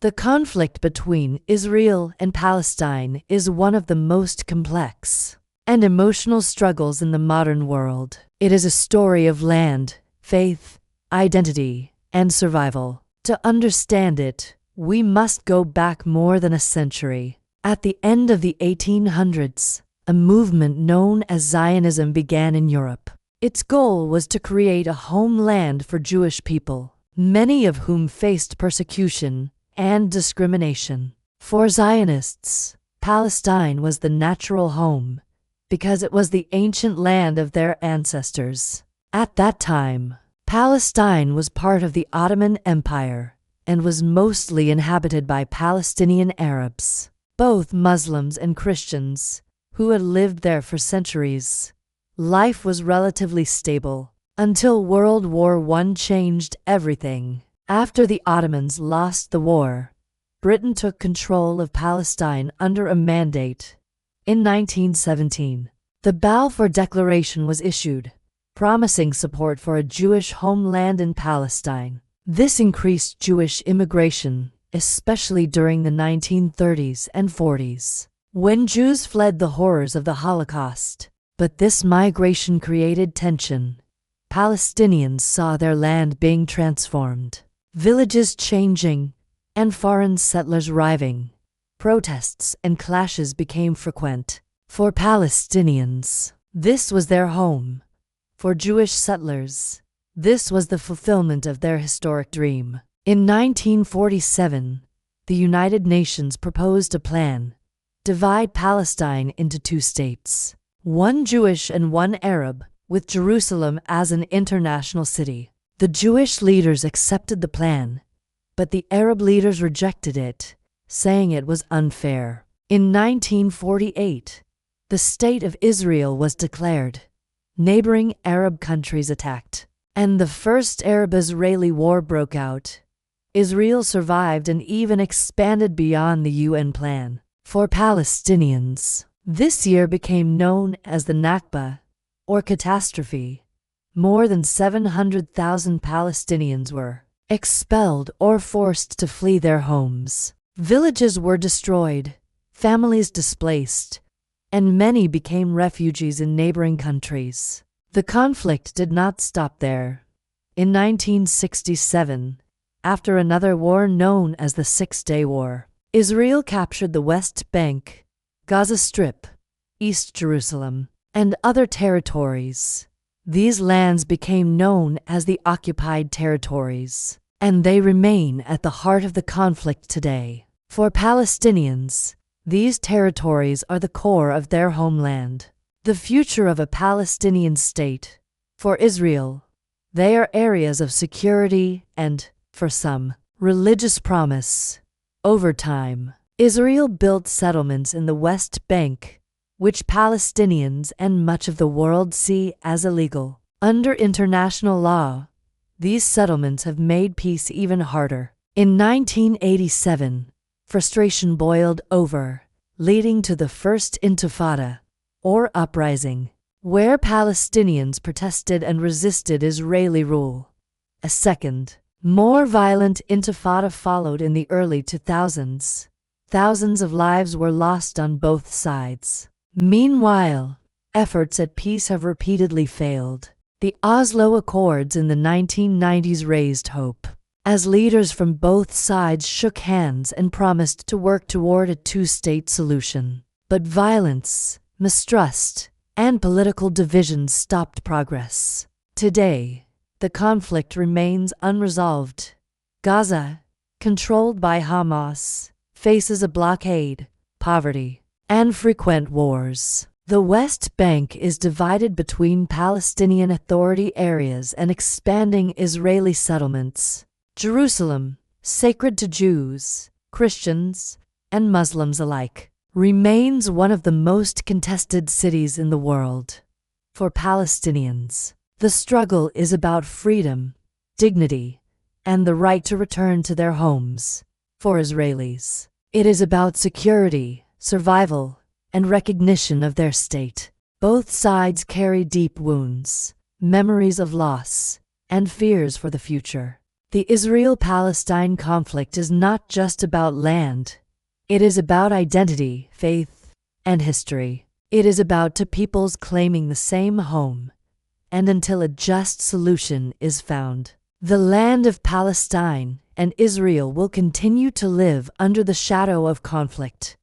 The conflict between Israel and Palestine is one of the most complex and emotional struggles in the modern world. It is a story of land, faith, identity, and survival. To understand it, we must go back more than a century. At the end of the 1800s, a movement known as Zionism began in Europe. Its goal was to create a homeland for Jewish people, many of whom faced persecution and discrimination. For Zionists, Palestine was the natural home because it was the ancient land of their ancestors. At that time, Palestine was part of the Ottoman Empire and was mostly inhabited by Palestinian Arabs, both Muslims and Christians, who had lived there for centuries. Life was relatively stable until World War I changed everything. After the Ottomans lost the war, Britain took control of Palestine under a mandate. In 1917, the Balfour Declaration was issued, promising support for a Jewish homeland in Palestine. This increased Jewish immigration, especially during the 1930s and 40s, when Jews fled the horrors of the Holocaust. But this migration created tension. Palestinians saw their land being transformed, villages changing, and foreign settlers arriving. Protests and clashes became frequent. For Palestinians, this was their home. For Jewish settlers, this was the fulfillment of their historic dream. In 1947, the United Nations proposed a plan: divide Palestine into two states, one Jewish and one Arab, with Jerusalem as an international city. The Jewish leaders accepted the plan, but the Arab leaders rejected it, saying it was unfair. In 1948, the State of Israel was declared. Neighboring Arab countries attacked, and the First Arab-Israeli War broke out. Israel survived and even expanded beyond the UN plan. For Palestinians, this year became known as the Nakba, or catastrophe. More than 700,000 Palestinians were expelled or forced to flee their homes. Villages were destroyed, families displaced, and many became refugees in neighboring countries. The conflict did not stop there. In 1967, after another war known as the Six-Day War, Israel captured the West Bank, Gaza Strip, East Jerusalem, and other territories. These lands became known as the occupied territories, and they remain at the heart of the conflict today. For Palestinians, these territories are the core of their homeland, the future of a Palestinian state. For Israel, they are areas of security and, for some, religious promise. Over time, Israel built settlements in the West Bank, which Palestinians and much of the world see as illegal. Under international law, these settlements have made peace even harder. In 1987, frustration boiled over, leading to the First Intifada, or uprising, where Palestinians protested and resisted Israeli rule. A second, more violent intifada followed in the early 2000s. Thousands of lives were lost on both sides. Meanwhile, efforts at peace have repeatedly failed. The Oslo Accords in the 1990s raised hope, as leaders from both sides shook hands and promised to work toward a two-state solution. But violence, mistrust, and political divisions stopped progress. Today, the conflict remains unresolved. Gaza, controlled by Hamas, faces a blockade, poverty, and frequent wars. The West Bank is divided between Palestinian Authority areas and expanding Israeli settlements. Jerusalem, sacred to Jews, Christians, and Muslims alike, remains one of the most contested cities in the world. For Palestinians, the struggle is about freedom, dignity, and the right to return to their homes. For Israelis, it is about security, survival, and recognition of their state. Both sides carry deep wounds, memories of loss, and fears for the future. The Israel-Palestine conflict is not just about land. It is about identity, faith, and history. It is about two peoples claiming the same home, and until a just solution is found, the land of Palestine and Israel will continue to live under the shadow of conflict.